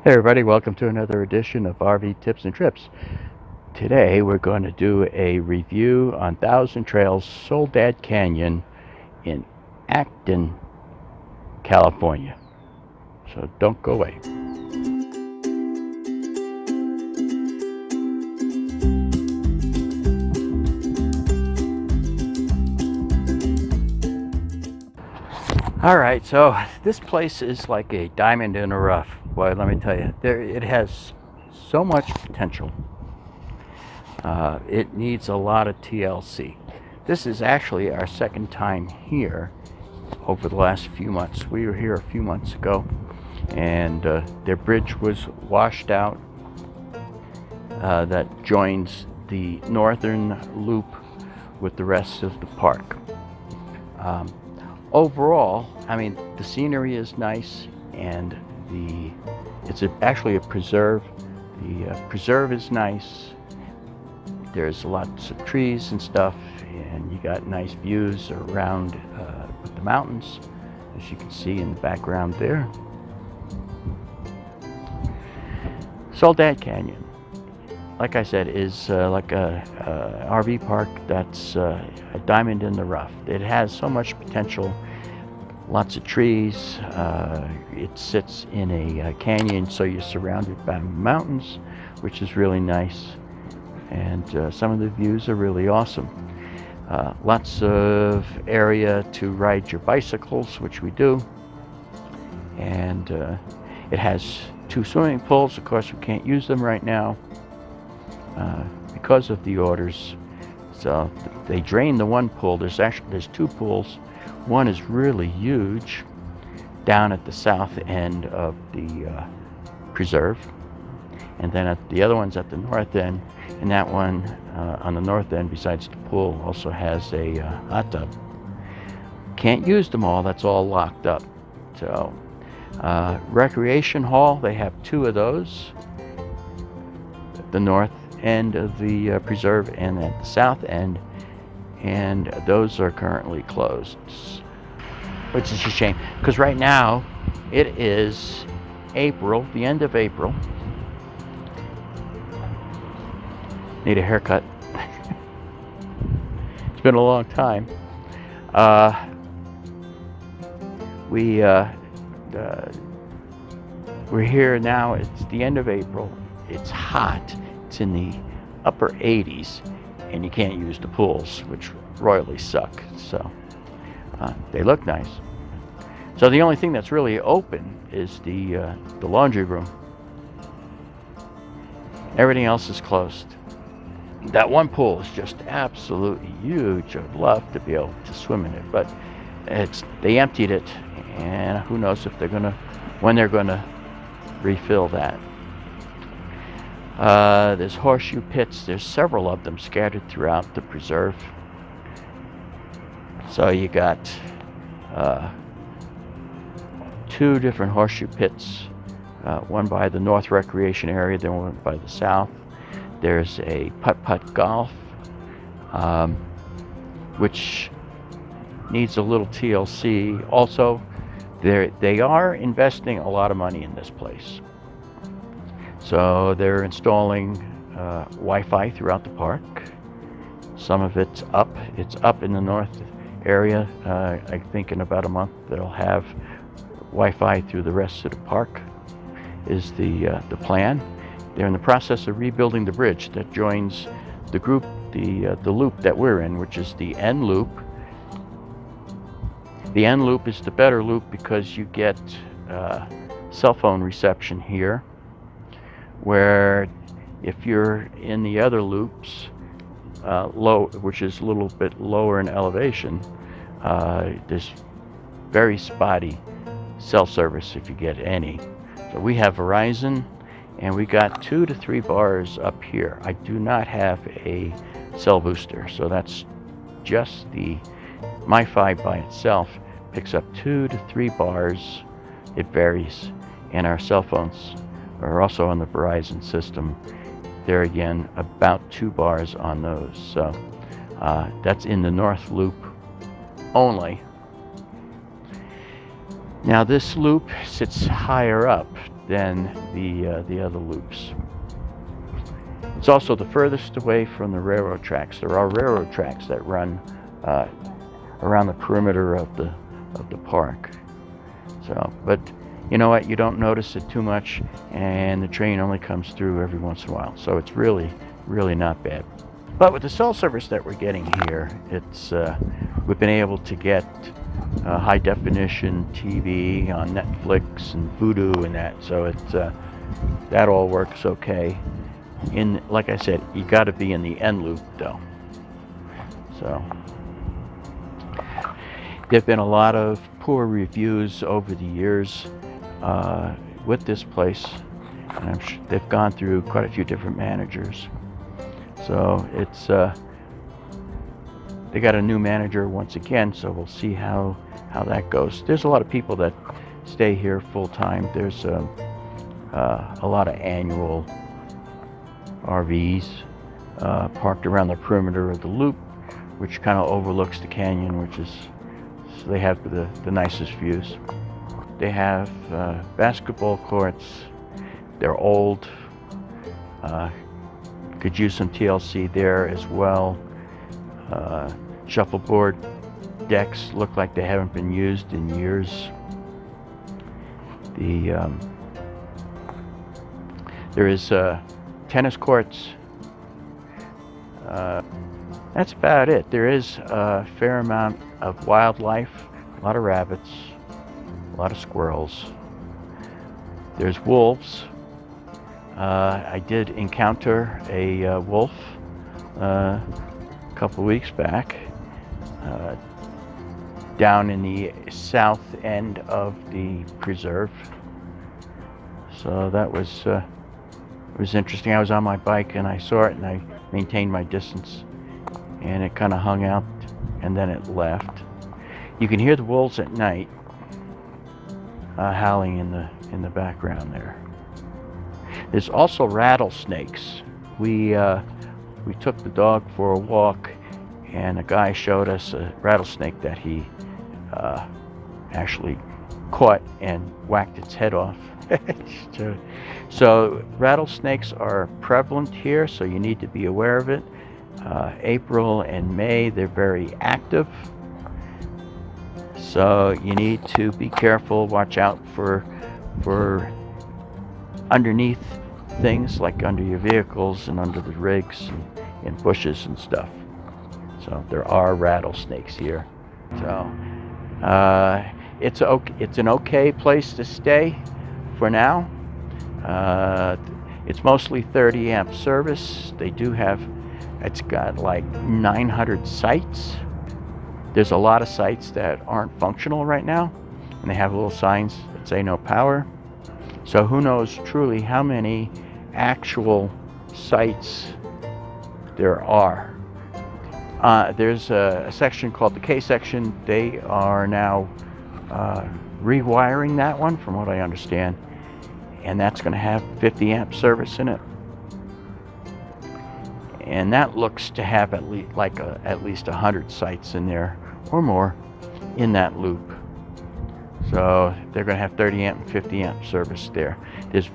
Hey everybody, welcome to another edition of RV Tips and Trips. Today we're going to do a review on Thousand Trails Soledad Canyon in Acton, California. So don't go away. Alright, so this place is like a diamond in the rough. Boy, let me tell you, it has so much potential. It needs a lot of TLC. This is actually our second time here over the last few months. We were here a few months ago, and their bridge was washed out that joins the northern loop with the rest of the park. Overall, I mean, the scenery is nice, and it's actually a preserve. The preserve is nice. There's lots of trees and stuff, and you got nice views around the mountains, as you can see in the background there. Soledad Canyon, like I said, is like a RV park that's a diamond in the rough. It has so much potential, lots of trees. It sits in a canyon, so you're surrounded by mountains, which is really nice. And some of the views are really awesome. Lots of area to ride your bicycles, which we do. And it has 2 swimming pools. Of course, we can't use them right now because of the orders. So they drained the one pool. There's 2 pools. One is really huge down at the south end of the preserve, and then the other one's at the north end. And that one on the north end, besides the pool, also has a hot tub. Can't use them all, that's all locked up. So recreation hall, they have 2 of those, the north end of the preserve and at the south end, and those are currently closed, which is a shame, because right now it is April, the end of April. Need a haircut. It's been a long time. We're here now. It's the end of April. It's hot. It's in the upper 80s, and you can't use the pools, which royally suck. So they look nice. So the only thing that's really open is the laundry room. Everything else is closed. That one pool is just absolutely huge. I'd love to be able to swim in it, but they emptied it, and who knows if when they're gonna refill that. There's horseshoe pits. There's several of them scattered throughout the preserve. So you got 2 different horseshoe pits, one by the north recreation area, then one by the south. There's a putt-putt golf, which needs a little TLC. Also, they are investing a lot of money in this place. So they're installing Wi-Fi throughout the park. Some of it's up. It's up in the north area. I think in about a month they'll have Wi-Fi through the rest of the park, is the plan. They're in the process of rebuilding the bridge that joins the group, the loop that we're in, which is the N loop. The N loop is the better loop because you get cell phone reception here, where if you're in the other loops, which is a little bit lower in elevation, there's very spotty cell service if you get any. So we have Verizon, and we got 2 to 3 bars up here. I do not have a cell booster, so that's just the MiFi by itself picks up 2 to 3 bars. It varies, and our cell phones are also on the Verizon system. There again, about 2 bars on those. So that's in the north loop only. Now this loop sits higher up than the other loops. It's also the furthest away from the railroad tracks. There are railroad tracks that run around the perimeter of the park. So, but you know what? You don't notice it too much, and the train only comes through every once in a while. So it's really, really not bad. But with the cell service that we're getting here, it's we've been able to get high definition TV on Netflix and Vudu and that. So it's that all works okay. Like I said, you got to be in the end loop though. So there've been a lot of poor reviews over the years with this place, and I'm sure they've gone through quite a few different managers. So it's they got a new manager once again, so we'll see how that goes. There's a lot of people that stay here full time. There's a lot of annual RVs parked around the perimeter of the loop, which kind of overlooks the canyon, which is, so they have the nicest views. They have basketball courts. They're old. Could use some TLC there as well. Shuffleboard decks look like they haven't been used in years. There is tennis courts. That's about it. There is a fair amount of wildlife, a lot of rabbits, a lot of squirrels. There's wolves. I did encounter a wolf a couple weeks back down in the south end of the preserve. So that was interesting. I was on my bike and I saw it, and I maintained my distance, and it kind of hung out and then it left. You can hear the wolves at night howling in the background there. There's also rattlesnakes. We took the dog for a walk, and a guy showed us a rattlesnake that he actually caught and whacked its head off. So rattlesnakes are prevalent here, so you need to be aware of it. April and May, they're very active, so you need to be careful. Watch out for underneath things, like under your vehicles and under the rigs and bushes and stuff. So there are rattlesnakes here. So it's an okay place to stay for now. It's mostly 30 amp service. They do have, it's got like 900 sites. There's a lot of sites that aren't functional right now, and they have little signs that say no power. So who knows truly how many actual sites there are. There's a section called the K section. They are now rewiring that one, from what I understand, and that's going to have 50 amp service in it. And that looks to have at least 100 sites in there or more in that loop. So they're going to have 30 amp and 50 amp service there. There's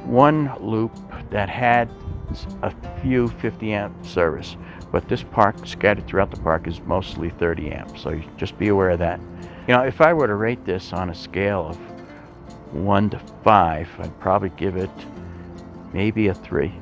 one loop that had a few 50 amp service, but this park, scattered throughout the park, is mostly 30 amp. So you just be aware of that. You know, if I were to rate this on a scale of 1 to 5, I'd probably give it maybe a 3,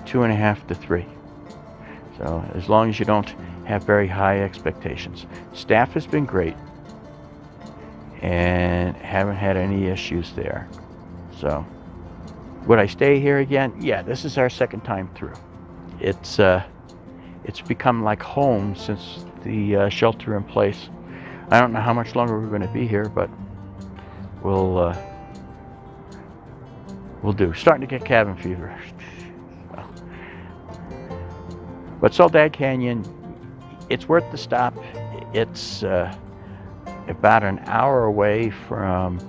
2.5 to 3. So as long as you don't have very high expectations. Staff has been great and haven't had any issues there. So would I stay here again? Yeah, this is our second time through. It's become like home since the shelter in place. I don't know how much longer we're going to be here, but we'll do. Starting to get cabin fever. But Soledad Canyon, it's worth the stop. It's about an hour away from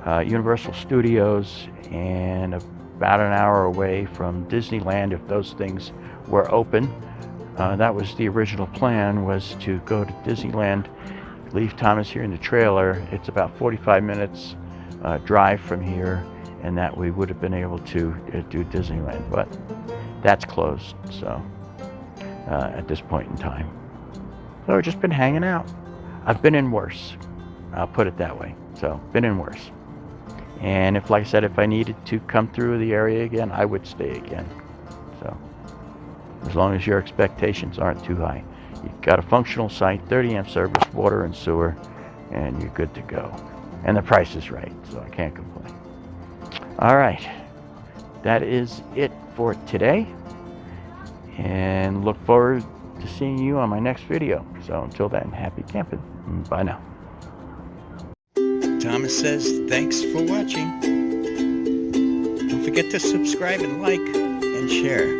Universal Studios and about an hour away from Disneyland, if those things were open. That was the original plan, was to go to Disneyland, leave Thomas here in the trailer. It's about 45 minutes drive from here, and that we would have been able to do Disneyland, but that's closed, so at this point in time. So I've just been hanging out. I've been in worse, I'll put it that way. So been in worse, and if, like I said, if I needed to come through the area again, I would stay again. So as long as your expectations aren't too high. You've got a functional site, 30 amp service, water and sewer, and you're good to go. And the price is right, so I can't complain. All right, that is it for today, and look forward to seeing you on my next video. So until then, happy camping. Bye now. Thomas says thanks for watching. Don't forget to subscribe and like and share.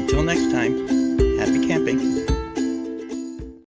Until next time, happy camping.